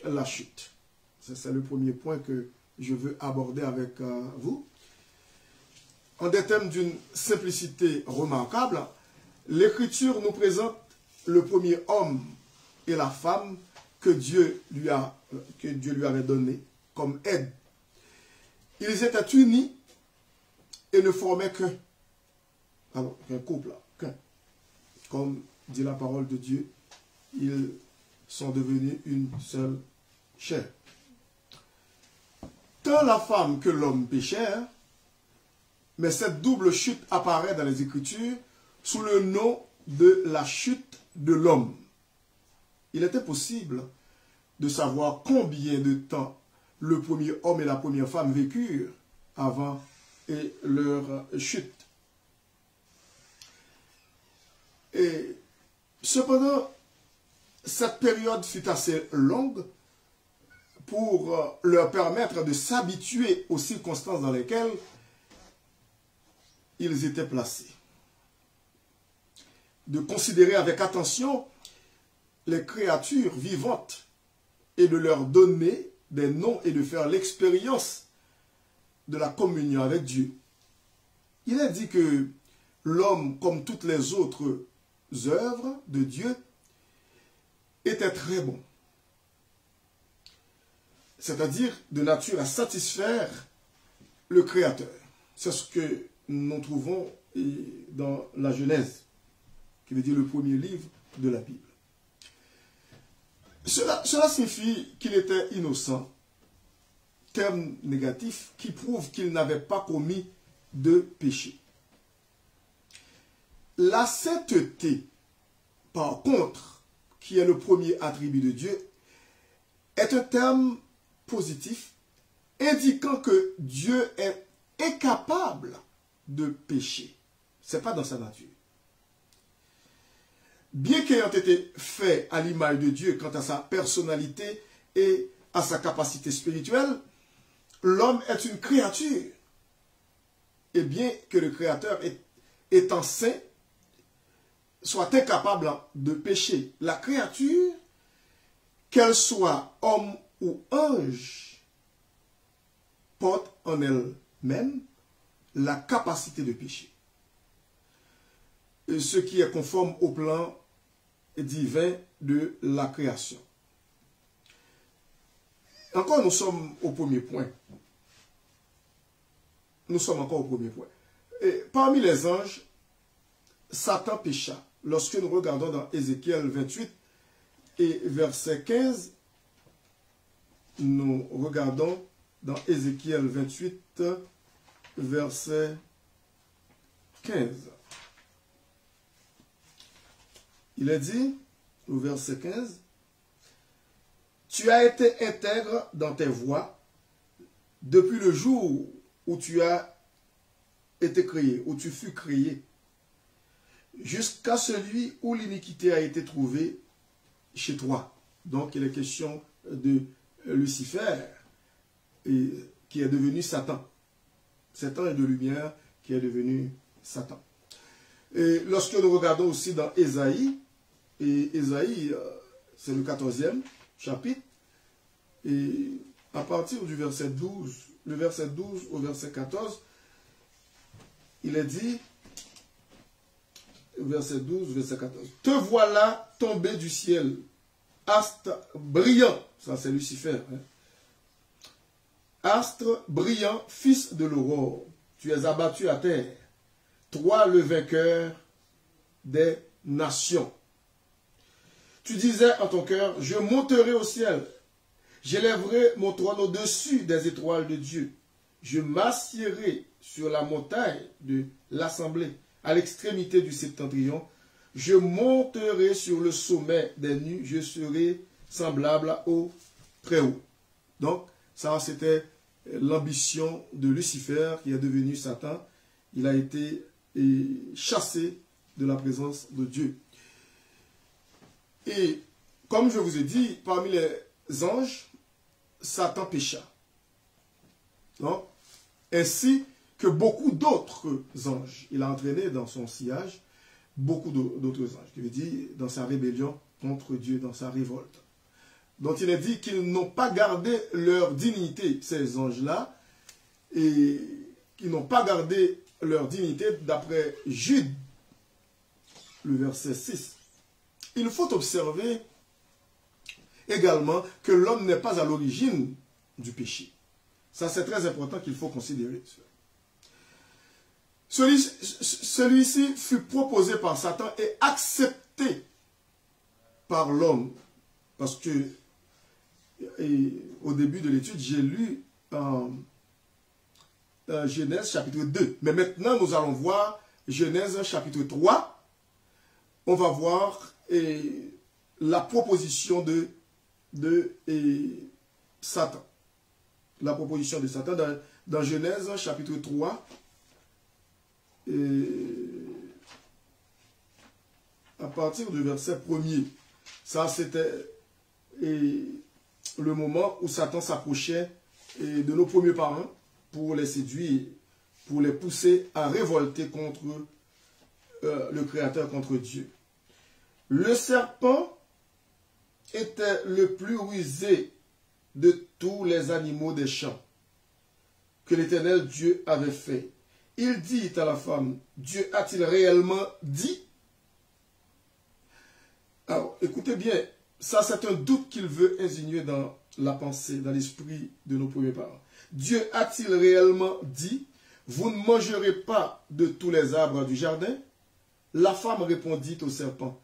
la chute. C'est le premier point que je veux aborder avec vous. En des termes d'une simplicité remarquable, l'Écriture nous présente le premier homme et la femme que Dieu lui avait donné comme aide. Ils étaient unis et ne formaient qu'un couple, qu'un. Comme dit la parole de Dieu, ils sont devenus une seule chair. Tant la femme que l'homme péchèrent, mais cette double chute apparaît dans les Écritures sous le nom de la chute de l'homme. Il était possible de savoir combien de temps le premier homme et la première femme vécurent avant leur chute. Et cependant, cette période fut assez longue pour leur permettre de s'habituer aux circonstances dans lesquelles ils étaient placés. De considérer avec attention les créatures vivantes et de leur donner des noms et de faire l'expérience de la communion avec Dieu. Il est dit que l'homme, comme toutes les autres œuvres de Dieu, était très bon. C'est-à-dire de nature à satisfaire le Créateur. C'est ce que nous trouvons dans la Genèse, qui veut dire le premier livre de la Bible. Cela signifie qu'il était innocent, terme négatif qui prouve qu'il n'avait pas commis de péché. La sainteté, par contre, qui est le premier attribut de Dieu, est un terme positif indiquant que Dieu est incapable de pécher. Ce n'est pas dans sa nature. Bien qu'ayant été fait à l'image de Dieu quant à sa personnalité et à sa capacité spirituelle, l'homme est une créature. Et bien que le Créateur, étant saint, soit incapable de pécher, la créature, qu'elle soit homme ou ange, porte en elle-même la capacité de pécher. Ce qui est conforme au plan divin de la création. Encore, nous sommes au premier point. Nous sommes encore au premier point. Et parmi les anges, Satan pécha. Lorsque nous regardons dans Ézéchiel 28 et verset 15, nous regardons dans Ézéchiel 28, verset 15. Il est dit, au verset 15, « Tu as été intègre dans tes voies depuis le jour où tu as été créé, où tu fus créé, jusqu'à celui où l'iniquité a été trouvée chez toi. » Donc, il est question de Lucifer, qui est devenu Satan. Cet ange de lumière qui est devenu Satan. Et lorsque nous regardons aussi dans Ésaïe, et Ésaïe, c'est le 14e chapitre, et à partir du verset 12, le verset 12 au verset 14, il est dit, verset 12, verset 14, « Te voilà tombé du ciel, astre brillant », ça c'est Lucifer, hein. Astre brillant, fils de l'aurore, tu es abattu à terre, toi le vainqueur des nations. Tu disais en ton cœur, je monterai au ciel, j'élèverai mon trône au-dessus des étoiles de Dieu, je m'assiérai sur la montagne de l'assemblée, à l'extrémité du septentrion, je monterai sur le sommet des nues, je serai semblable au Très-Haut. Donc, ça c'était l'ambition de Lucifer qui est devenu Satan. Il a été chassé de la présence de Dieu. Et comme je vous ai dit, parmi les anges, Satan pécha. Donc, ainsi que beaucoup d'autres anges. Il a entraîné dans son sillage beaucoup d'autres anges. Je veux dire, dans sa rébellion contre Dieu, dans sa révolte. dont il est dit qu'ils n'ont pas gardé leur dignité, ces anges-là, et qu'ils n'ont pas gardé leur dignité d'après Jude, le verset 6. Il faut observer également que l'homme n'est pas à l'origine du péché. Ça, c'est très important qu'il faut considérer. Celui-ci fut proposé par Satan et accepté par l'homme. Parce que, au début de l'étude, j'ai lu Genèse chapitre 2. Mais maintenant, nous allons voir Genèse chapitre 3. On va voir la proposition de Satan. La proposition de Satan dans Genèse chapitre 3. À partir du verset 1er. Ça, c'était le moment où Satan s'approchait de nos premiers parents pour les séduire, pour les pousser à révolter contre le Créateur, contre Dieu. Le serpent était le plus rusé de tous les animaux des champs que l'Éternel Dieu avait fait. Il dit à la femme, Dieu a-t-il réellement dit? Alors, écoutez bien, ça c'est un doute qu'il veut insinuer dans la pensée, dans l'esprit de nos premiers parents. Dieu a-t-il réellement dit, vous ne mangerez pas de tous les arbres du jardin? La femme répondit au serpent,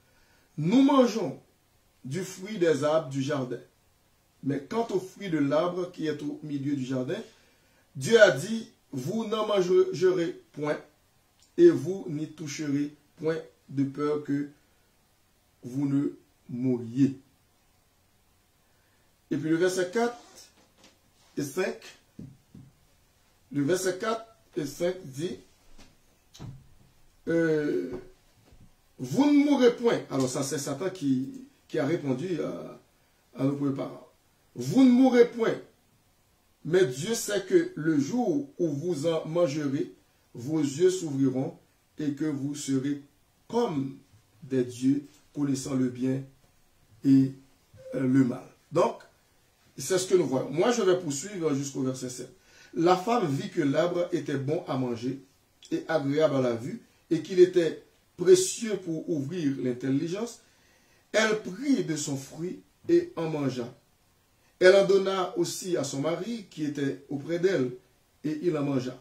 nous mangeons du fruit des arbres du jardin. Mais quant au fruit de l'arbre qui est au milieu du jardin, Dieu a dit, vous n'en mangerez point, et vous n'y toucherez point, de peur que vous ne mouriez. Et puis le verset 4 et 5, le verset 4 et 5 dit, vous ne mourrez point. Alors ça c'est Satan qui a répondu à nos premiers parents. Vous ne mourrez point, mais Dieu sait que le jour où vous en mangerez, vos yeux s'ouvriront et que vous serez comme des dieux, connaissant le bien et le mal. Donc, c'est ce que nous voyons. Moi, je vais poursuivre jusqu'au verset 7. La femme vit que l'arbre était bon à manger et agréable à la vue et qu'il était précieux pour ouvrir l'intelligence. Elle prit de son fruit et en mangea. Elle en donna aussi à son mari qui était auprès d'elle, et il en mangea.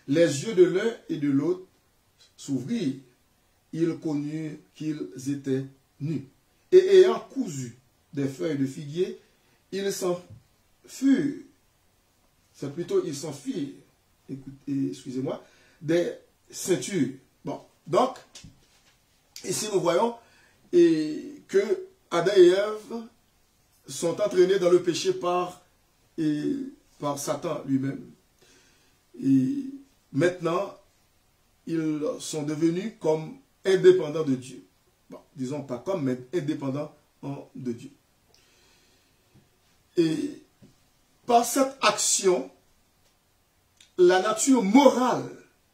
Les yeux de l'un et de l'autre s'ouvrirent. Ils connurent qu'ils étaient nus. Et ayant cousu des feuilles de figuier, ils s'en furent. C'est plutôt ils s'en firent, excusez-moi, des ceintures. Bon, donc, ici nous voyons que Adam et Ève sont entraînés dans le péché par Satan lui-même. Et maintenant, ils sont devenus comme indépendants de Dieu. Bon, disons pas comme, mais indépendants de Dieu. Et par cette action, la nature morale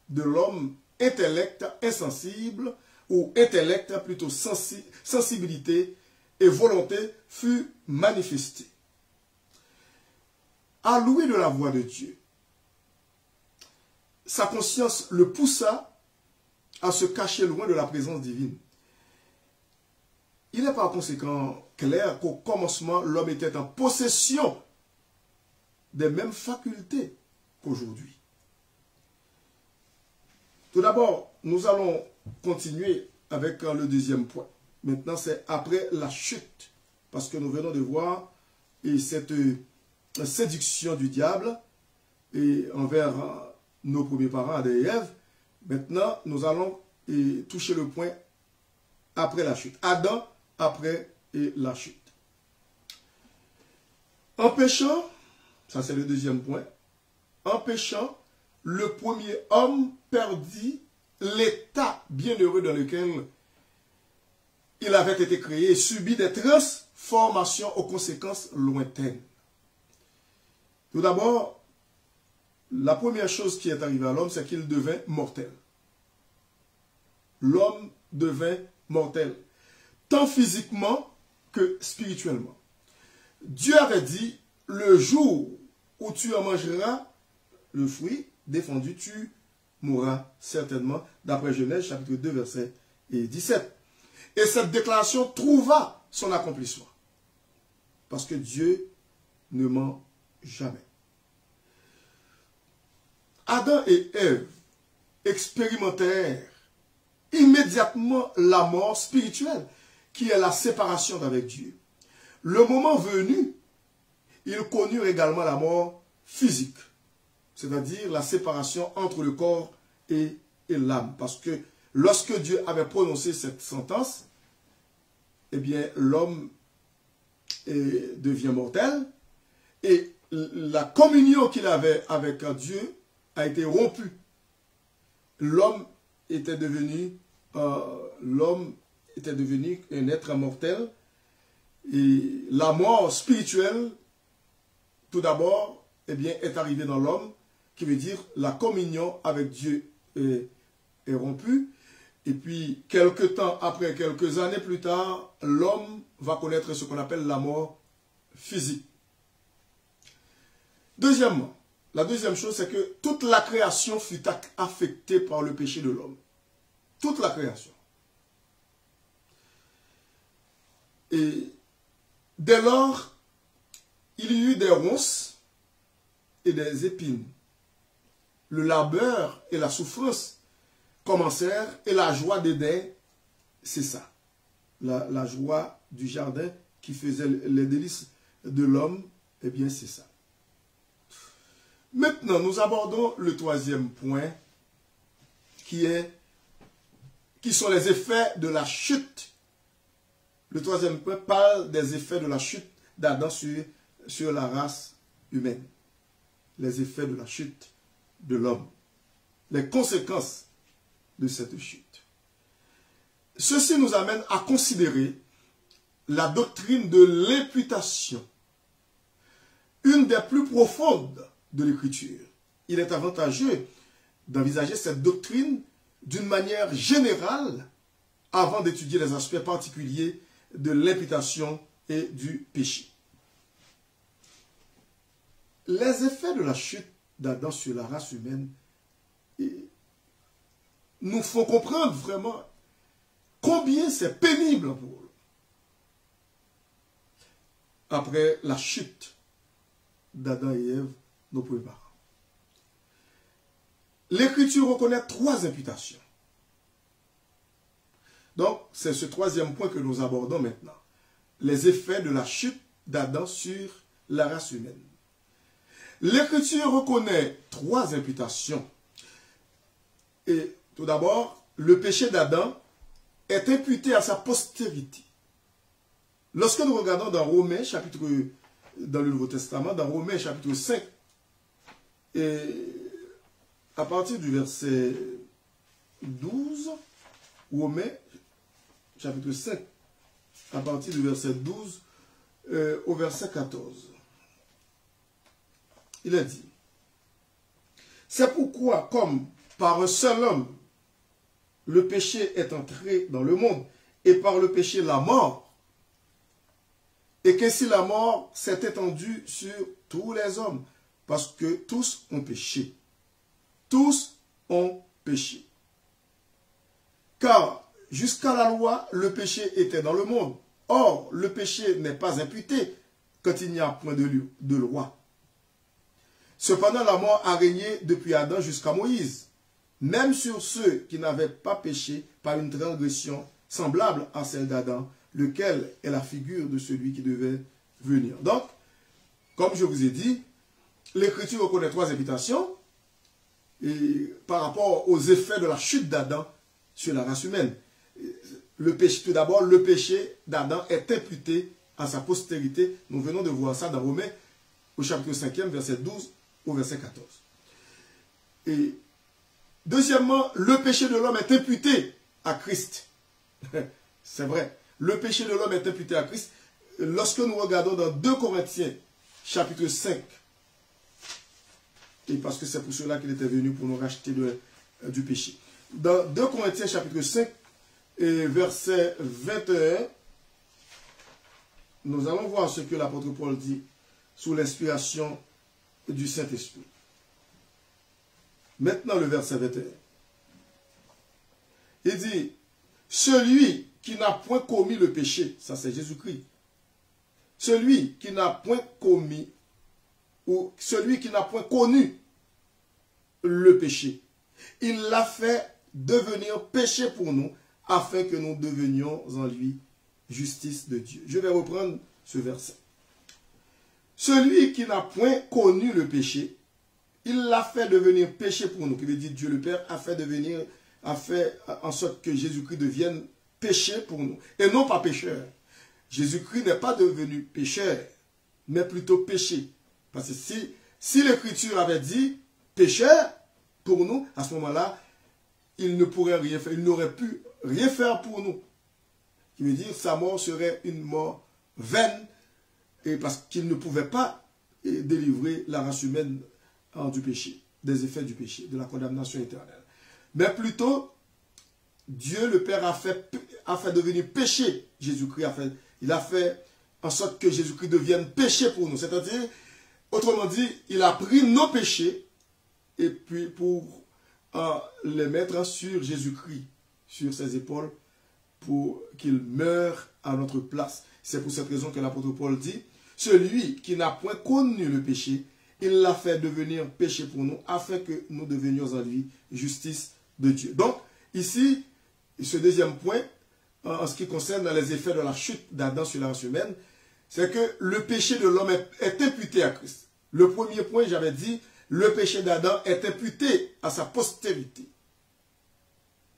de l'homme, intellect insensible, ou intellect plutôt sensibilité et volonté, fut manifestée. À louer de la voix de Dieu, sa conscience le poussa à se cacher loin de la présence divine. Il est par conséquent clair qu'au commencement, l'homme était en possession des mêmes facultés qu'aujourd'hui. Tout d'abord, nous allons continuer avec le deuxième point. Maintenant, c'est après la chute, parce que nous venons de voir cette séduction du diable envers nos premiers parents, Adam et Ève. Maintenant, nous allons toucher le point après la chute. Adam après la chute. En péchant, ça c'est le deuxième point, en péchant, le premier homme perdit l'état bienheureux dans lequel il avait été créé et subit des transformations aux conséquences lointaines. Tout d'abord, la première chose qui est arrivée à l'homme, c'est qu'il devint mortel. L'homme devint mortel, tant physiquement que spirituellement. Dieu avait dit, le jour où tu en mangeras le fruit défendu, tu mourras certainement, d'après Genèse chapitre 2, verset 17. Et cette déclaration trouva son accomplissement. Parce que Dieu ne ment jamais. Adam et Ève expérimentèrent immédiatement la mort spirituelle, qui est la séparation d'avec Dieu. Le moment venu, ils connurent également la mort physique, c'est-à-dire la séparation entre le corps et l'âme. Parce que lorsque Dieu avait prononcé cette sentence, eh bien, l'homme devient mortel et la communion qu'il avait avec Dieu a été rompue. L'homme était devenu un être mortel et la mort spirituelle, tout d'abord, eh bien, est arrivée dans l'homme, qui veut dire la communion avec Dieu est rompue. Et puis, quelques temps après, quelques années plus tard, l'homme va connaître ce qu'on appelle la mort physique. Deuxièmement, la deuxième chose, c'est que toute la création fut affectée par le péché de l'homme. Toute la création. Et dès lors, il y eut des ronces et des épines. Le labeur et la souffrance commencèrent et la joie d'Éden cessa. La joie du jardin qui faisait les délices de l'homme, eh bien c'est ça. Maintenant, nous abordons le troisième point qui sont les effets de la chute. Le troisième point parle des effets de la chute d'Adam sur la race humaine. Les effets de la chute de l'homme. Les conséquences de cette chute. Ceci nous amène à considérer la doctrine de l'imputation, une des plus profondes de l'Écriture. Il est avantageux d'envisager cette doctrine d'une manière générale avant d'étudier les aspects particuliers de l'imputation et du péché. Les effets de la chute d'Adam sur la race humaine nous font comprendre vraiment combien c'est pénible pour eux. Après la chute d'Adam et Ève, nos premiers parents. L'Écriture reconnaît trois imputations. Donc, c'est ce troisième point que nous abordons maintenant. Les effets de la chute d'Adam sur la race humaine. L'Écriture reconnaît trois imputations. Et tout d'abord, le péché d'Adam est imputé à sa postérité. Lorsque nous regardons dans Romains, dans le Nouveau Testament, dans Romains chapitre 5, et à partir du verset 12, Romains chapitre 5, à partir du verset 12 au verset 14. Il est dit, c'est pourquoi, comme par un seul homme, le péché est entré dans le monde, et par le péché la mort, et qu'ainsi la mort s'est étendue sur tous les hommes, parce que tous ont péché. Tous ont péché. Car jusqu'à la loi, le péché était dans le monde. Or, le péché n'est pas imputé quand il n'y a point de loi. Cependant, la mort a régné depuis Adam jusqu'à Moïse, même sur ceux qui n'avaient pas péché par une transgression semblable à celle d'Adam, lequel est la figure de celui qui devait venir. Donc, comme je vous ai dit, l'Écriture reconnaît trois imputations et par rapport aux effets de la chute d'Adam sur la race humaine. Le péché, tout d'abord, le péché d'Adam est imputé à sa postérité. Nous venons de voir ça dans Romains, au chapitre 5e, verset 12 au verset 14. Et deuxièmement, le péché de l'homme est imputé à Christ. C'est vrai. Le péché de l'homme est imputé à Christ. Lorsque nous regardons dans 2 Corinthiens, chapitre 5, et parce que c'est pour cela qu'il était venu pour nous racheter du péché. Dans 2 Corinthiens, chapitre 5, et verset 21 nous allons voir ce que l'apôtre Paul dit sous l'inspiration du Saint-Esprit. Maintenant, le verset 21. Il dit, celui qui n'a point commis le péché, ça c'est Jésus-Christ, celui qui n'a point commis, ou celui qui n'a point connu le péché, il l'a fait devenir péché pour nous, afin que nous devenions en lui justice de Dieu. Je vais reprendre ce verset. Celui qui n'a point connu le péché, il l'a fait devenir péché pour nous. Qui veut dire Dieu le Père a fait en sorte que Jésus-Christ devienne péché pour nous. Et non pas pécheur. Jésus-Christ n'est pas devenu pécheur, mais plutôt péché. Parce que si l'Écriture avait dit pécheur pour nous, à ce moment-là, il ne pourrait rien faire. Il n'aurait pu rien faire pour nous. Qui veut dire sa mort serait une mort vaine, et parce qu'il ne pouvait pas délivrer la race humaine du péché, des effets du péché, de la condamnation éternelle. Mais plutôt, Dieu le Père a fait devenir péché. Jésus-Christ il a fait en sorte que Jésus-Christ devienne péché pour nous. C'est-à-dire, autrement dit, il a pris nos péchés et puis pour les mettre sur Jésus-Christ, sur ses épaules, pour qu'il meure à notre place. C'est pour cette raison que l'apôtre Paul dit, celui qui n'a point connu le péché, il l'a fait devenir péché pour nous, afin que nous devenions en lui justice de Dieu. Donc, ici, ce deuxième point, en ce qui concerne les effets de la chute d'Adam sur la race humaine, c'est que le péché de l'homme est imputé à Christ. Le premier point, j'avais dit, le péché d'Adam est imputé à sa postérité,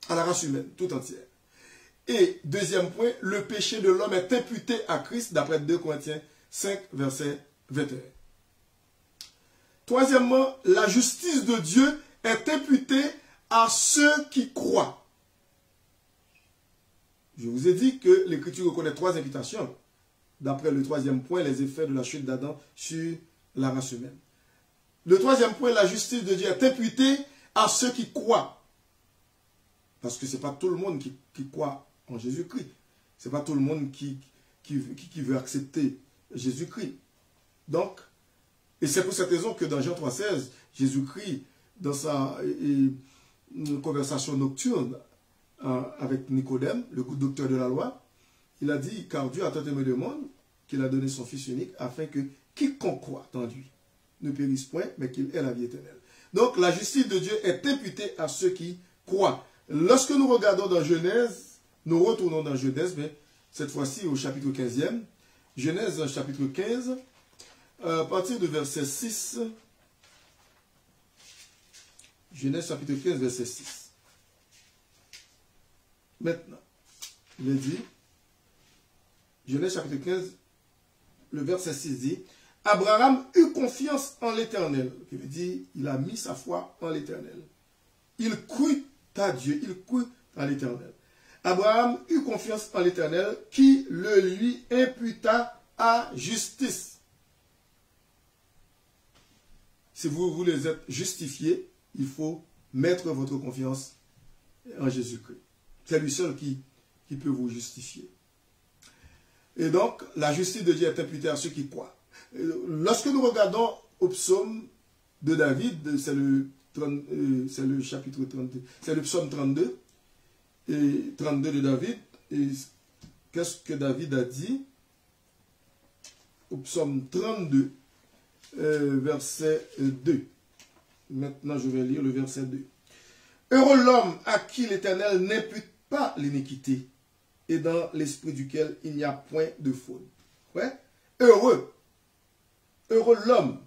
à la race humaine tout entière. Et deuxième point, le péché de l'homme est imputé à Christ, d'après 2 Corinthiens 5, verset 21. Troisièmement, la justice de Dieu est imputée à ceux qui croient. Je vous ai dit que l'Écriture reconnaît 3 imputations. D'après le troisième point, les effets de la chute d'Adam sur la race humaine. Le troisième point, la justice de Dieu est imputée à ceux qui croient. Parce que ce n'est pas tout le monde qui croit en Jésus-Christ. Ce n'est pas tout le monde qui veut accepter Jésus-Christ. Donc, et c'est pour cette raison que dans Jean 3,16, Jésus-Christ, dans sa conversation nocturne avec Nicodème, le docteur de la loi, il a dit, car Dieu a tant aimé le monde qu'il a donné son Fils unique, afin que quiconque croit en lui ne périsse point, mais qu'il ait la vie éternelle. Donc, la justice de Dieu est imputée à ceux qui croient. Lorsque nous regardons dans Genèse, nous retournons dans Genèse, mais cette fois-ci au chapitre 15e. Genèse chapitre 15, à partir du verset 6. Genèse chapitre 15, verset 6. Maintenant, il est dit, Genèse chapitre 15, le verset 6 dit, Abraham eut confiance en l'Éternel, qui veut dire, il a mis sa foi en l'Éternel. Il crut à Dieu, il crut à l'Éternel. Abraham eut confiance en l'Éternel, qui le lui imputa à justice. Si vous voulez être justifié, il faut mettre votre confiance en Jésus-Christ. C'est lui seul qui peut vous justifier. Et donc, la justice de Dieu est imputée à ceux qui croient. Lorsque nous regardons au psaume de David, c'est le chapitre 32, c'est le psaume 32, et 32 de David, et qu'est-ce que David a dit au psaume 32, verset 2. Maintenant, je vais lire le verset 2. Heureux l'homme à qui l'Éternel n'impute pas l'iniquité, et dans l'esprit duquel il n'y a point de faute. Ouais? Heureux. Heureux l'homme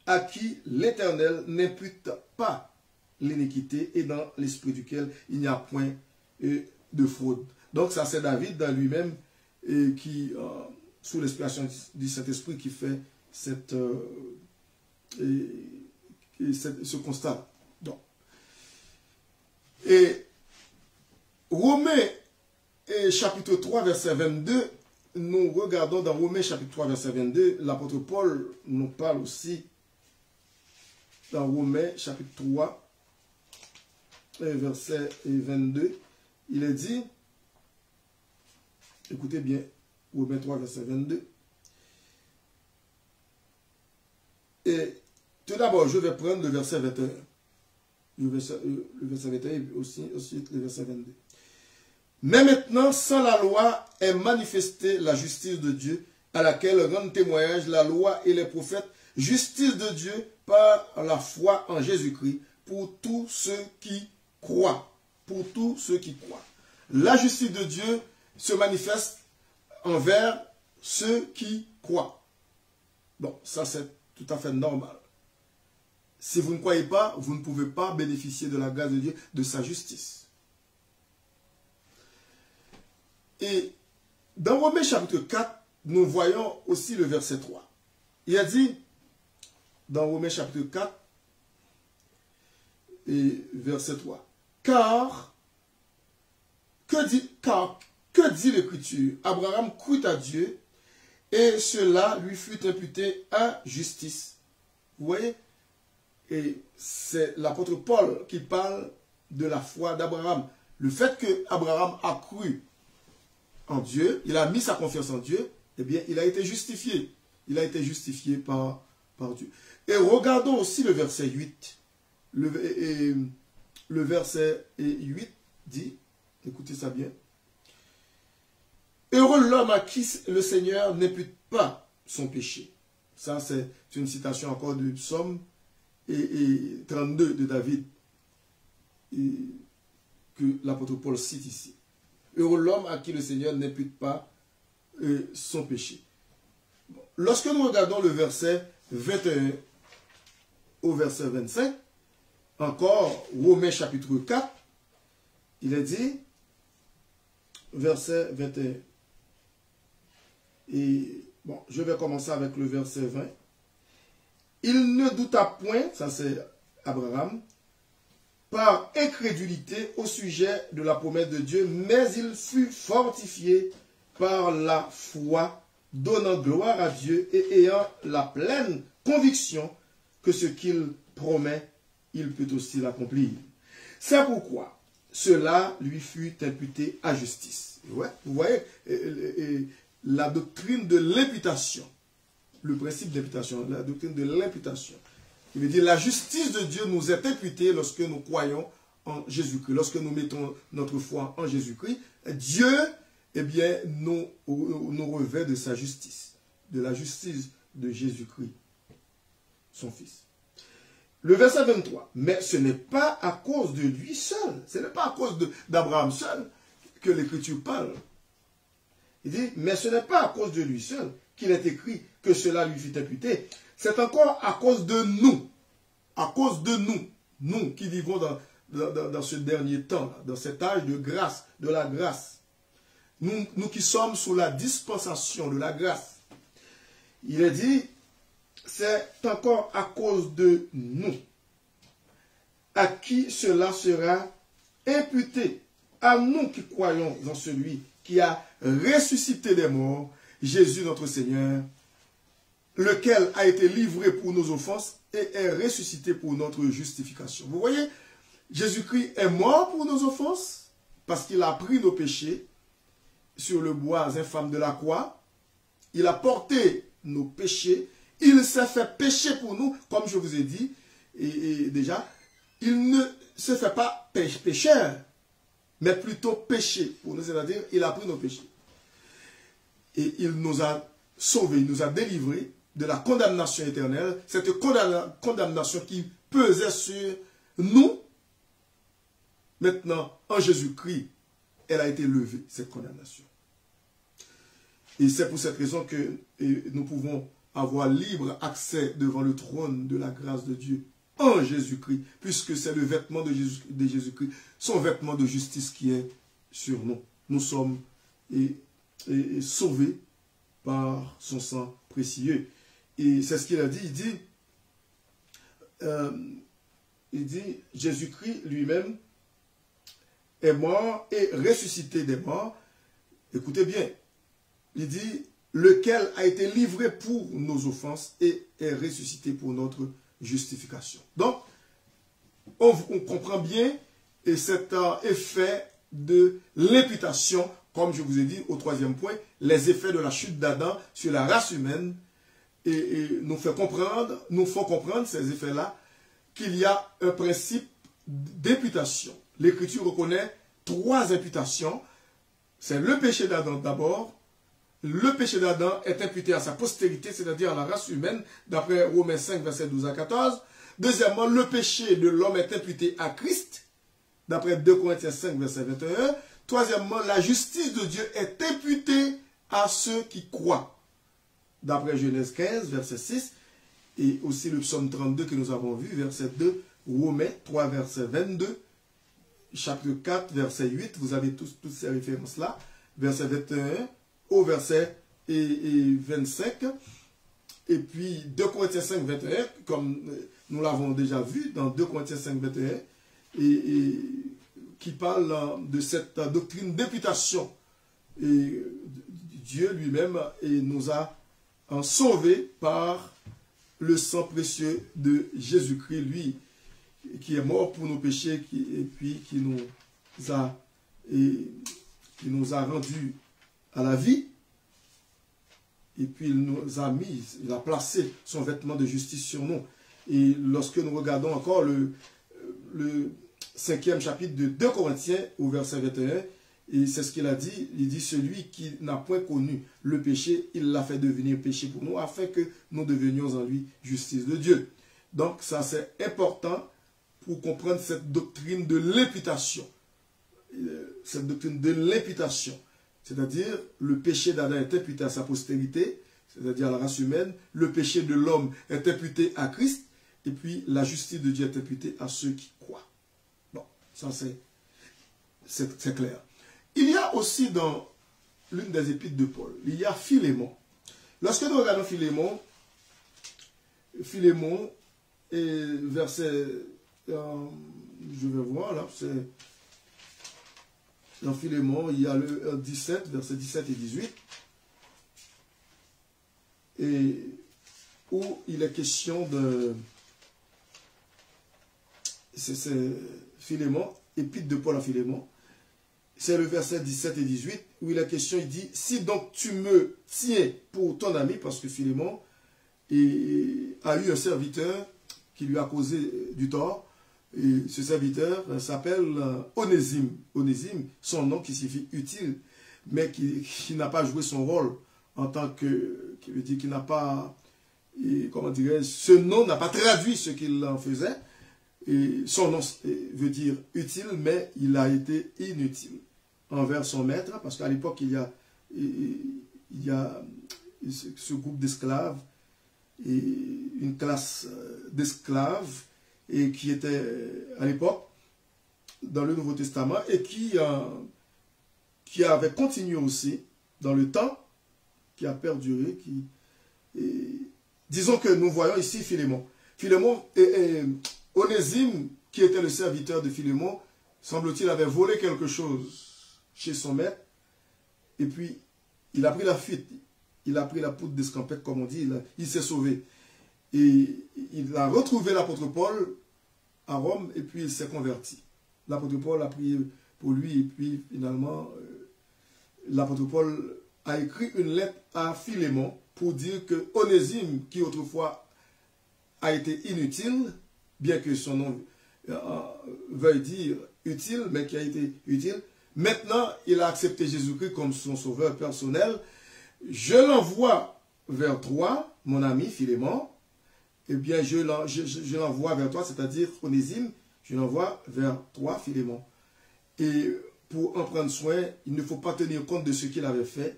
à qui l'Éternel n'impute pas l'iniquité, et dans l'esprit duquel il n'y a point de fraude. Donc ça c'est David dans lui-même qui, sous l'inspiration du Saint-Esprit, qui fait ce constat. Donc, et Romains chapitre 3 verset 22, nous regardons dans Romains chapitre 3 verset 22, l'apôtre Paul nous parle aussi dans Romains chapitre 3 verset 22. Il est dit, écoutez bien, Romains 3, verset 22. Et tout d'abord, je vais prendre le verset 21. Le verset 21 et aussi le verset 22. Mais maintenant, sans la loi est manifestée la justice de Dieu, à laquelle rendent témoignage la loi et les prophètes, justice de Dieu par la foi en Jésus-Christ, pour tous ceux qui croient. Pour tous ceux qui croient. La justice de Dieu se manifeste envers ceux qui croient. Bon, ça c'est tout à fait normal. Si vous ne croyez pas, vous ne pouvez pas bénéficier de la grâce de Dieu, de sa justice. Et dans Romains chapitre 4, nous voyons aussi le verset 3. Il a dit, dans Romains chapitre 4, et verset 3, car, que dit l'Écriture? Abraham crut à Dieu, et cela lui fut imputé à justice. Vous voyez? Et c'est l'apôtre Paul qui parle de la foi d'Abraham. Le fait que Abraham a cru en Dieu, il a mis sa confiance en Dieu, eh bien, il a été justifié. Il a été justifié par Dieu. Et regardons aussi le verset 8. Le verset 8 dit, écoutez ça bien, heureux l'homme à qui le Seigneur n'impute pas son péché. Ça, c'est une citation encore du psaume et 32 de David que l'apôtre Paul cite ici. Heureux l'homme à qui le Seigneur n'impute pas son péché. Bon. Lorsque nous regardons le verset 21 au verset 25, encore Romains chapitre 4, il est dit, verset 21. Et bon, je vais commencer avec le verset 20. Il ne douta point, ça c'est Abraham, par incrédulité au sujet de la promesse de Dieu, mais il fut fortifié par la foi, donnant gloire à Dieu et ayant la pleine conviction que ce qu'il promet, il peut aussi l'accomplir. C'est pourquoi cela lui fut imputé à justice. Ouais, vous voyez, la doctrine de l'imputation, le principe d'imputation, la doctrine de l'imputation. Il veut dire la justice de Dieu nous est imputée lorsque nous croyons en Jésus-Christ. Lorsque nous mettons notre foi en Jésus-Christ, Dieu, eh bien, nous revêt de sa justice, de la justice de Jésus-Christ, son Fils. Le verset 23, mais ce n'est pas à cause de lui seul, ce n'est pas à cause d'Abraham seul que l'Écriture parle. Il dit, mais ce n'est pas à cause de lui seul qu'il est écrit que cela lui fut imputé. C'est encore à cause de nous qui vivons dans ce dernier temps, dans cet âge de grâce, de la grâce. Nous qui sommes sous la dispensation de la grâce. Il est dit, c'est encore à cause de nous, à qui cela sera imputé, à nous qui croyons en celui qui a ressuscité des morts, Jésus notre Seigneur, lequel a été livré pour nos offenses et est ressuscité pour notre justification. Vous voyez, Jésus-Christ est mort pour nos offenses parce qu'il a pris nos péchés sur le bois infâme de la croix. Il a porté nos péchés. Il s'est fait pécher pour nous, comme je vous ai dit, et déjà, il ne se fait pas pécheur, mais plutôt péché pour nous, c'est-à-dire, il a pris nos péchés. Et il nous a sauvés, il nous a délivrés de la condamnation éternelle, cette condamnation qui pesait sur nous. Maintenant, en Jésus-Christ, elle a été levée, cette condamnation. Et c'est pour cette raison que nous pouvons avoir libre accès devant le trône de la grâce de Dieu en Jésus-Christ, puisque c'est le vêtement de Jésus-Christ, son vêtement de justice qui est sur nous. Nous sommes sauvés par son sang précieux. Et c'est ce qu'il a dit. Il dit, Jésus-Christ lui-même est mort et ressuscité des morts. Écoutez bien, il dit, lequel a été livré pour nos offenses et est ressuscité pour notre justification. Donc, on comprend bien cet effet de l'imputation comme je vous ai dit au troisième point, les effets de la chute d'Adam sur la race humaine et nous font comprendre ces effets-là qu'il y a un principe d'imputation. L'Écriture reconnaît 3 imputations. C'est le péché d'Adam d'abord. Le péché d'Adam est imputé à sa postérité, c'est-à-dire à la race humaine, d'après Romains 5, versets 12 à 14. Deuxièmement, le péché de l'homme est imputé à Christ, d'après 2 Corinthiens 5, verset 21. Troisièmement, la justice de Dieu est imputée à ceux qui croient, d'après Genèse 15, verset 6, et aussi le psaume 32 que nous avons vu, verset 2, Romains 3, verset 22, chapitre 4, verset 8, vous avez toutes ces références-là, verset 21 au verset 25, et puis 2 Corinthiens 5, 21, comme nous l'avons déjà vu dans 2 Corinthiens 5, 21, et qui parle de cette doctrine d'imputation. Et Dieu lui-même nous a sauvés par le sang précieux de Jésus-Christ, lui, qui est mort pour nos péchés, et puis qui nous a rendus à la vie, et puis il a placé son vêtement de justice sur nous. Et lorsque nous regardons encore le 5e chapitre de 2 Corinthiens au verset 21, et c'est ce qu'il a dit, il dit: celui qui n'a point connu le péché, il l'a fait devenir péché pour nous, afin que nous devenions en lui justice de Dieu. Donc ça c'est important pour comprendre cette doctrine de l'imputation. Cette doctrine de l'imputation. C'est-à-dire, le péché d'Adam est imputé à sa postérité, c'est-à-dire à la race humaine. Le péché de l'homme est imputé à Christ. Et puis, la justice de Dieu est imputée à ceux qui croient. Bon, ça c'est clair. Il y a aussi dans l'une des épîtres de Paul, il y a Philémon. Lorsque nous regardons Philémon et verset, je vais voir là, c'est dans Philémon, il y a le 17, verset 17 et 18, et où il est question de... C'est Philémon, épître de Paul à Philémon, c'est le verset 17 et 18, où il est question, il dit: si donc tu me tiens pour ton ami, parce que Philémon a eu un serviteur qui lui a causé du tort, et ce serviteur s'appelle Onésime. Onésime, son nom qui signifie utile, mais qui n'a pas joué son rôle en tant que... qui veut dire qu'il n'a pas... comment dirais-je, ce nom n'a pas traduit ce qu'il en faisait. Et son nom veut dire utile, mais il a été inutile envers son maître, parce qu'à l'époque, il y a ce groupe d'esclaves, et une classe d'esclaves, et qui était à l'époque dans le Nouveau Testament, et qui avait continué aussi dans le temps, qui a perduré, disons que nous voyons ici Philémon. Philémon et Onésime, qui était le serviteur de Philémon, semble-t-il, avait volé quelque chose chez son maître, et puis il a pris la fuite, il a pris la poudre d'escampette, comme on dit, il s'est sauvé. Et il a retrouvé l'apôtre Paul à Rome, et puis il s'est converti. L'apôtre Paul a prié pour lui, et puis finalement, l'apôtre Paul a écrit une lettre à Philémon pour dire que Onésime, qui autrefois a été inutile, bien que son nom veuille dire utile, mais qui a été utile, maintenant il a accepté Jésus-Christ comme son sauveur personnel. Je l'envoie vers toi, mon ami Philémon. Eh bien, je l'envoie vers toi, c'est-à-dire Onésime, je l'envoie vers toi, Philémon. Et pour en prendre soin, il ne faut pas tenir compte de ce qu'il avait fait.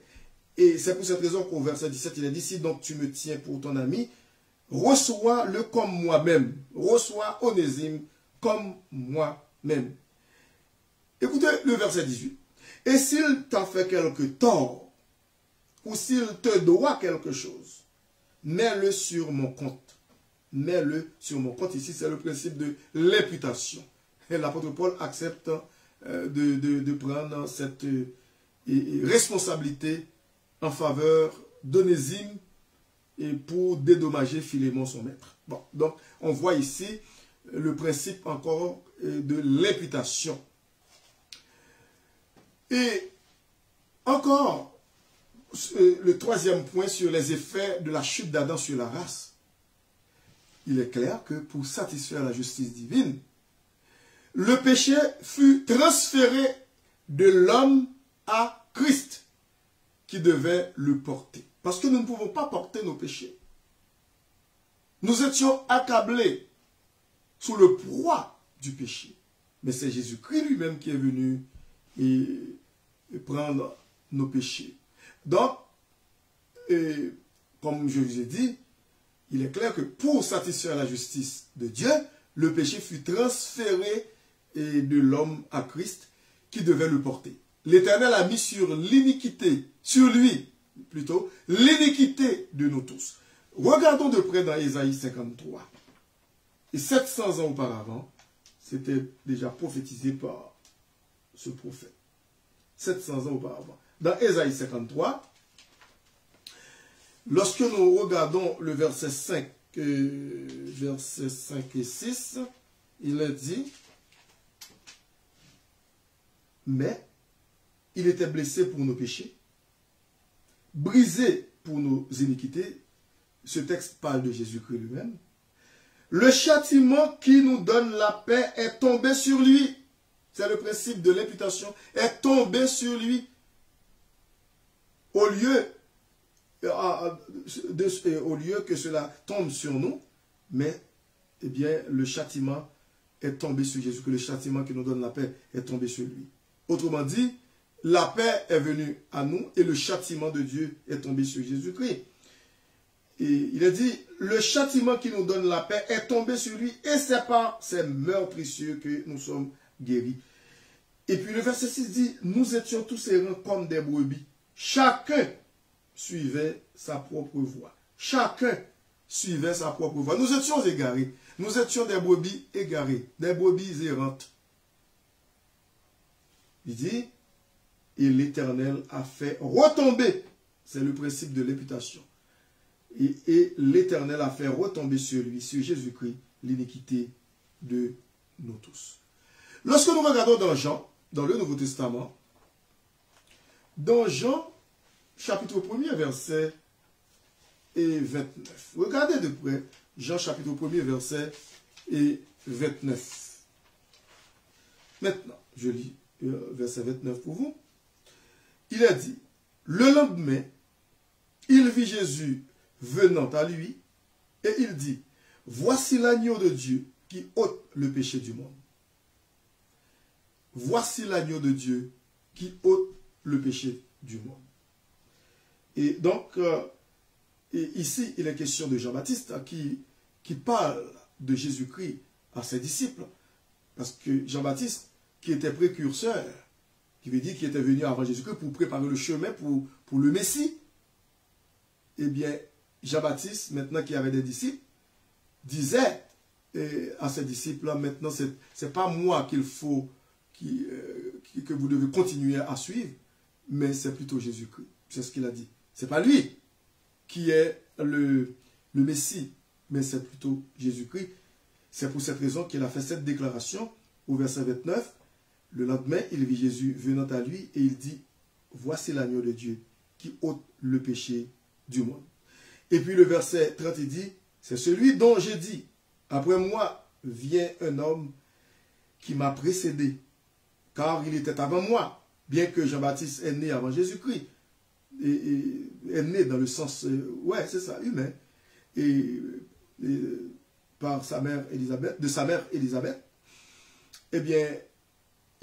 Et c'est pour cette raison qu'au verset 17, il a dit: si donc tu me tiens pour ton ami, reçois-le comme moi-même. Reçois Onésime comme moi-même. Écoutez le verset 18. Et s'il t'a fait quelque tort, ou s'il te doit quelque chose, mets-le sur mon compte. Mets-le sur mon compte. Ici, c'est le principe de l'imputation. Et l'apôtre Paul accepte de prendre cette responsabilité en faveur d'Onésime et pour dédommager Philémon, son maître. Bon, donc, on voit ici le principe encore de l'imputation. Et Encore, le troisième point sur les effets de la chute d'Adam sur la race. Il est clair que pour satisfaire la justice divine, le péché fut transféré de l'homme à Christ, qui devait le porter. Parce que nous ne pouvons pas porter nos péchés. Nous étions accablés sous le poids du péché. Mais c'est Jésus-Christ lui-même qui est venu et prendre nos péchés. Donc, comme je vous ai dit, il est clair que pour satisfaire la justice de Dieu, le péché fut transféré de l'homme à Christ qui devait le porter. L'Éternel a mis sur l'iniquité, sur lui plutôt, l'iniquité de nous tous. Regardons de près dans Ésaïe 53. Et 700 ans auparavant, c'était déjà prophétisé par ce prophète. 700 ans auparavant. Dans Ésaïe 53, lorsque nous regardons le verset 5 et 6, il est dit, mais il était blessé pour nos péchés, brisé pour nos iniquités. Ce texte parle de Jésus-Christ lui-même. Le châtiment qui nous donne la paix est tombé sur lui. C'est le principe de l'imputation. Est tombé sur lui. Au lieu que cela tombe sur nous, mais eh bien, le châtiment est tombé sur Jésus, que le châtiment qui nous donne la paix est tombé sur lui. Autrement dit, la paix est venue à nous et le châtiment de Dieu est tombé sur Jésus-Christ. Et il a dit, le châtiment qui nous donne la paix est tombé sur lui et c'est par ces meurtrissures que nous sommes guéris. Et puis le verset 6 dit, nous étions tous errants comme des brebis. Chacun suivait sa propre voie. Chacun suivait sa propre voie. Nous étions égarés. Nous étions des brebis égarées, des brebis errantes. Il dit, et l'Éternel a fait retomber, c'est le principe de l'imputation, et l'Éternel a fait retomber sur lui, sur Jésus-Christ, l'iniquité de nous tous. Lorsque nous regardons dans Jean, dans le Nouveau Testament, dans Jean, chapitre 1er, verset 29. Regardez de près, Jean, chapitre 1er, verset 29. Maintenant, je lis verset 29 pour vous. Il a dit, le lendemain, il vit Jésus venant à lui, et il dit, voici l'agneau de Dieu qui ôte le péché du monde. Voici l'agneau de Dieu qui ôte le péché du monde. Et donc, ici, il est question de Jean-Baptiste qui parle de Jésus-Christ à ses disciples. Parce que Jean-Baptiste, qui était précurseur, qui veut dire qu'il était venu avant Jésus-Christ pour préparer le chemin pour le Messie, eh bien, Jean-Baptiste, maintenant qu'il avait des disciples, disait à ses disciples, maintenant, ce n'est pas moi qu'il faut que vous devez continuer à suivre, mais c'est plutôt Jésus-Christ. C'est ce qu'il a dit. Ce n'est pas lui qui est le Messie, mais c'est plutôt Jésus-Christ. C'est pour cette raison qu'il a fait cette déclaration au verset 29. Le lendemain, il vit Jésus venant à lui et il dit, voici l'agneau de Dieu qui ôte le péché du monde. Et puis le verset 30, il dit, c'est celui dont j'ai dit, après moi vient un homme qui m'a précédé, car il était avant moi, bien que Jean-Baptiste est né avant Jésus-Christ, et est né dans le sens, ouais, c'est ça, humain, et par sa mère Élisabeth, de sa mère Élisabeth, eh bien,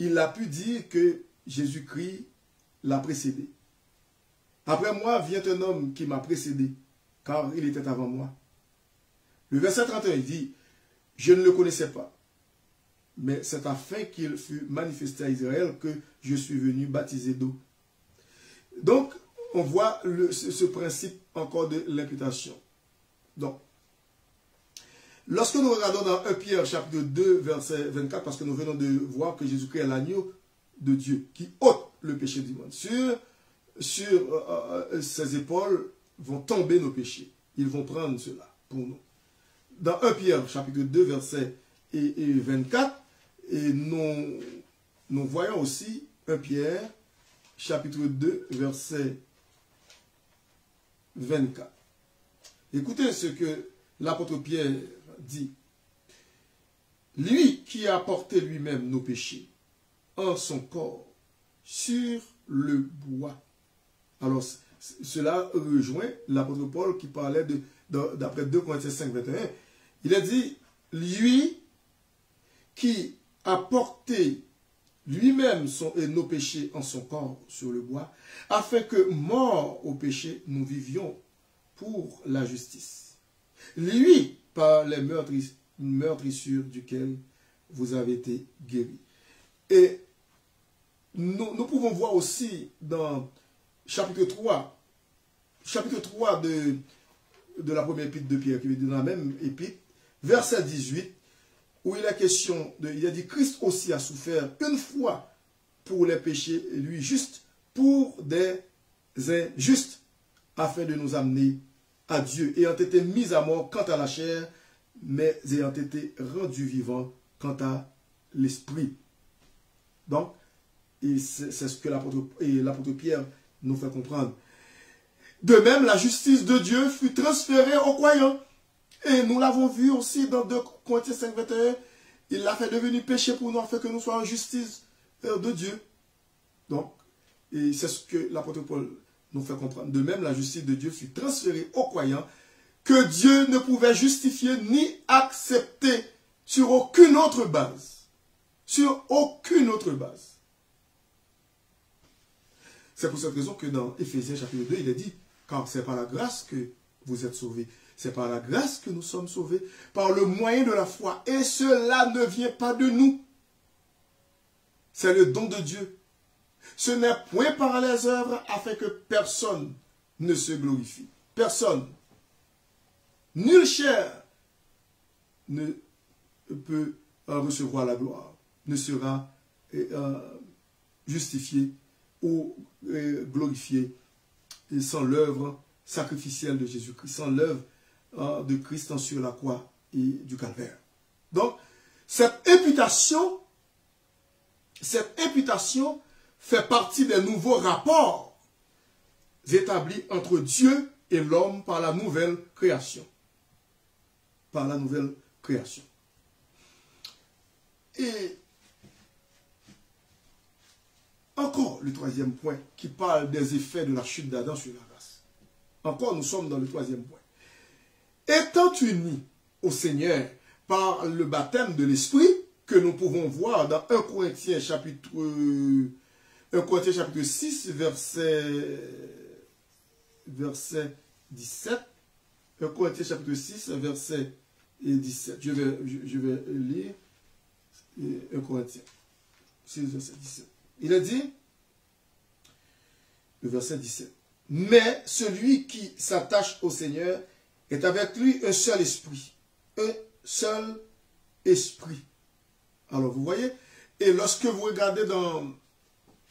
il a pu dire que Jésus-Christ l'a précédé. Après moi vient un homme qui m'a précédé, car il était avant moi. Le verset 31, il dit, je ne le connaissais pas, mais c'est afin qu'il fût manifesté à Israël que je suis venu baptiser d'eau. Donc, on voit ce principe encore de l'imputation. Donc, lorsque nous regardons dans 1 Pierre chapitre 2 verset 24, parce que nous venons de voir que Jésus-Christ est l'agneau de Dieu qui ôte le péché du monde. Sur ses épaules vont tomber nos péchés. Ils vont prendre cela pour nous. Dans 1 Pierre chapitre 2 verset 24, et nous voyons aussi 1 Pierre chapitre 2, verset 24. Écoutez ce que l'apôtre Pierre dit. Lui qui a porté lui-même nos péchés en son corps sur le bois. Alors, cela rejoint l'apôtre Paul qui parlait d'après 2 Corinthiens 5, 21. Il a dit, lui qui a porté lui-même nos péchés en son corps sur le bois, afin que, morts au péché, nous vivions pour la justice. Lui, par les meurtrissures duquel vous avez été guéris. Et nous pouvons voir aussi dans chapitre 3 de la première épître de Pierre, qui est dans la même épître, verset 18, où il est question il a dit, Christ aussi a souffert une fois pour les péchés, et lui juste pour des injustes, afin de nous amener à Dieu, ayant été mis à mort quant à la chair, mais ayant été rendu vivant quant à l'esprit. Donc, c'est ce que l'apôtre Pierre nous fait comprendre. De même, la justice de Dieu fut transférée aux croyants. Et nous l'avons vu aussi dans 2 Corinthiens 5, 21. Il l'a fait devenir péché pour nous, afin que nous soyons en justice de Dieu. Donc, et c'est ce que l'apôtre Paul nous fait comprendre. De même, la justice de Dieu fut transférée aux croyants, que Dieu ne pouvait justifier ni accepter sur aucune autre base. Sur aucune autre base. C'est pour cette raison que dans Éphésiens chapitre 2, il est dit, car c'est par la grâce que vous êtes sauvés. C'est par la grâce que nous sommes sauvés, par le moyen de la foi. Et cela ne vient pas de nous. C'est le don de Dieu. Ce n'est point par les œuvres afin que personne ne se glorifie. Personne. Nulle chair ne peut recevoir la gloire, ne sera justifié ou glorifié sans l'œuvre sacrificielle de Jésus-Christ, sans l'œuvre de Christ sur la croix et du calvaire. Donc, cette imputation fait partie des nouveaux rapports établis entre Dieu et l'homme par la nouvelle création. Par la nouvelle création. Et encore le troisième point qui parle des effets de la chute d'Adam sur la race. Encore nous sommes dans le troisième point. Étant unis au Seigneur par le baptême de l'Esprit, que nous pouvons voir dans 1 Corinthiens chapitre 6, verset 17. 1 Corinthiens chapitre 6, verset 17. Je vais lire 1 Corinthiens 6, verset 17. Il a dit, le verset 17, « Mais celui qui s'attache au Seigneur est avec lui un seul esprit. » Un seul esprit. Alors, vous voyez, et lorsque vous regardez dans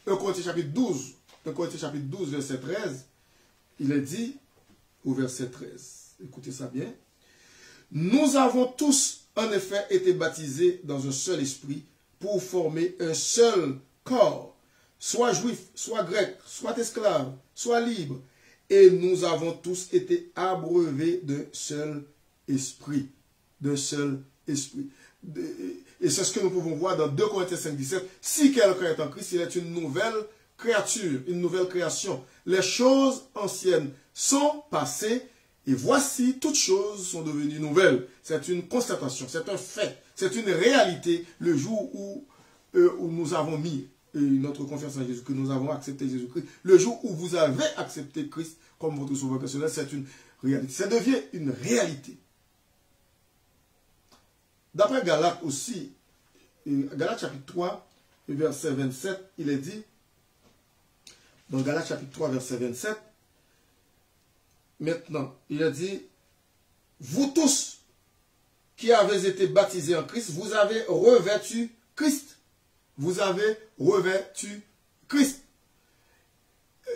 1 Corinthiens chapitre 12, 1 Corinthiens chapitre 12, verset 13, il est dit, au verset 13, écoutez ça bien, « Nous avons tous, en effet, été baptisés dans un seul esprit pour former un seul corps, soit juif, soit grec, soit esclave, soit libre, et nous avons tous été abreuvés d'un seul esprit. » D'un seul esprit. Et c'est ce que nous pouvons voir dans 2 Corinthiens 5, 17. Si quelqu'un est en Christ, il est une nouvelle créature, une nouvelle création. Les choses anciennes sont passées et voici, toutes choses sont devenues nouvelles. C'est une constatation, c'est un fait, c'est une réalité. Le jour où nous avons mis notre confiance en Jésus, que nous avons accepté Jésus-Christ, le jour où vous avez accepté Christ comme votre sauveur personnel, c'est une réalité. Ça devient une réalité. D'après Galates aussi, Galates chapitre 3, verset 27, il est dit, dans Galates chapitre 3, verset 27, maintenant, il a dit, vous tous qui avez été baptisés en Christ, vous avez revêtu Christ. Vous avez revêtu Christ.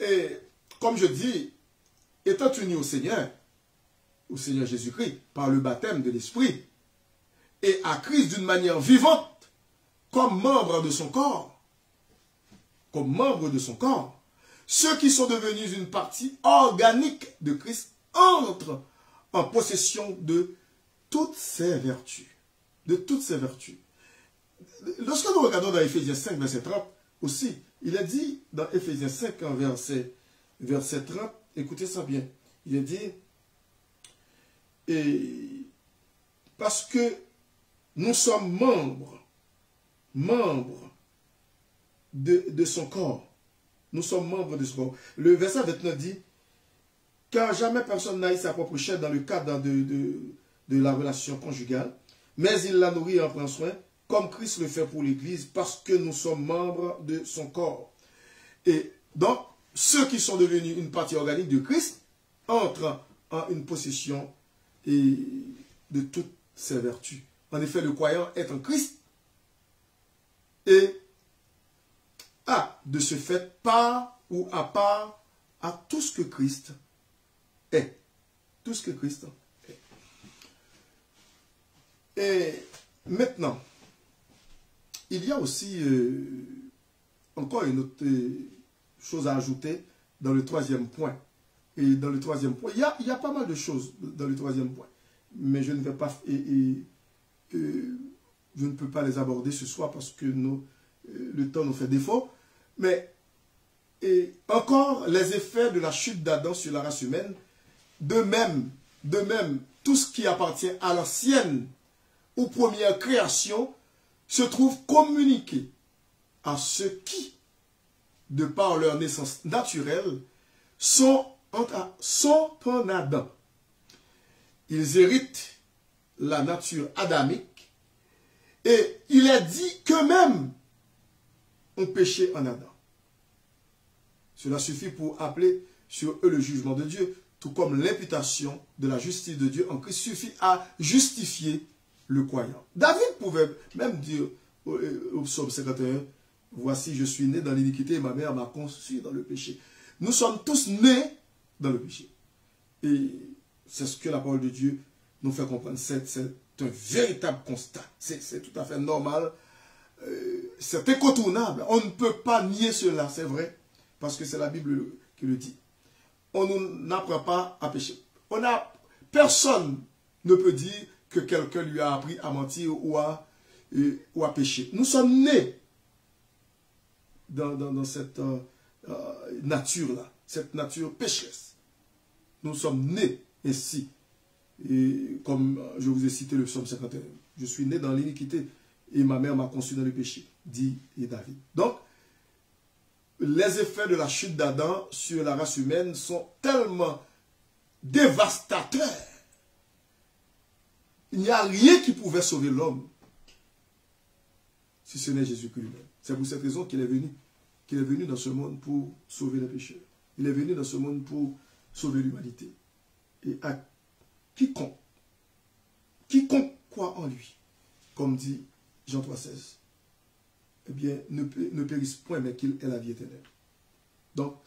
Et comme je dis, étant unis au Seigneur Jésus-Christ, par le baptême de l'Esprit, et à Christ d'une manière vivante, comme membre de son corps, ceux qui sont devenus une partie organique de Christ entrent en possession de toutes ses vertus. De toutes ses vertus. Lorsque nous regardons dans Éphésiens 5, verset 30, aussi, il est dit dans Éphésiens 5, en verset 30, écoutez ça bien, il est dit, et parce que nous sommes membres de son corps. Nous sommes membres de son corps. Le verset 29 dit, car jamais personne n'aille sa propre chair dans le cadre de la relation conjugale, mais il la nourrit et en prend soin, comme Christ le fait pour l'Église, parce que nous sommes membres de son corps. Et donc, ceux qui sont devenus une partie organique de Christ entrent en une possession de toutes ses vertus. En effet, le croyant est en Christ et a de ce fait part ou à part à tout ce que Christ est. Tout ce que Christ est. Et maintenant, il y a aussi encore une autre chose à ajouter dans le troisième point. Et dans le troisième point, il y a pas mal de choses dans le troisième point. Mais je ne vais pas... je ne peux pas les aborder ce soir parce que le temps nous fait défaut. Mais encore les effets de la chute d'Adam sur la race humaine, de même, tout ce qui appartient à l'ancienne ou première création se trouve communiqué à ceux qui, de par leur naissance naturelle, sont en Adam. Ils héritent la nature adamique et il est dit qu'eux-mêmes ont péché en Adam. Cela suffit pour appeler sur eux le jugement de Dieu, tout comme l'imputation de la justice de Dieu en Christ suffit à justifier le croyant. David pouvait même dire au psaume 51, « Voici, je suis né dans l'iniquité et ma mère m'a conçu dans le péché. » Nous sommes tous nés dans le péché. Et c'est ce que la parole de Dieu nous fait comprendre. C'est un véritable constat. C'est tout à fait normal. C'est incontournable. On ne peut pas nier cela, c'est vrai. Parce que c'est la Bible qui le dit. On n'apprend pas à pécher. Personne ne peut dire que quelqu'un lui a appris à mentir ou à pécher. Nous sommes nés dans cette nature-là, cette nature pécheresse. Nous sommes nés ainsi. Et comme je vous ai cité le psaume 51, je suis né dans l'iniquité et ma mère m'a conçu dans le péché, dit David. Donc, les effets de la chute d'Adam sur la race humaine sont tellement dévastateurs. Il n'y a rien qui pouvait sauver l'homme si ce n'est Jésus-Christ lui-même. C'est pour cette raison qu'il est venu dans ce monde pour sauver les pécheurs. Il est venu dans ce monde pour sauver l'humanité. Et à quiconque croit en lui, comme dit Jean 3,16, eh bien, ne périsse point, mais qu'il ait la vie éternelle. Donc,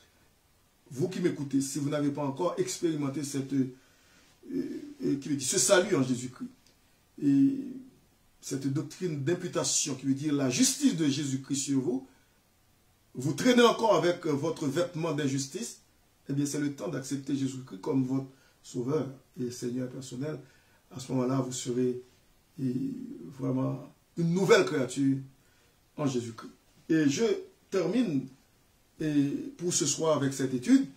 vous qui m'écoutez, si vous n'avez pas encore expérimenté ce salut en Jésus-Christ, et cette doctrine d'imputation qui veut dire la justice de Jésus-Christ sur vous, vous traînez encore avec votre vêtement d'injustice, eh bien, c'est le temps d'accepter Jésus-Christ comme votre Sauveur et Seigneur personnel. À ce moment-là, vous serez vraiment une nouvelle créature en Jésus-Christ. Et je termine pour ce soir avec cette étude.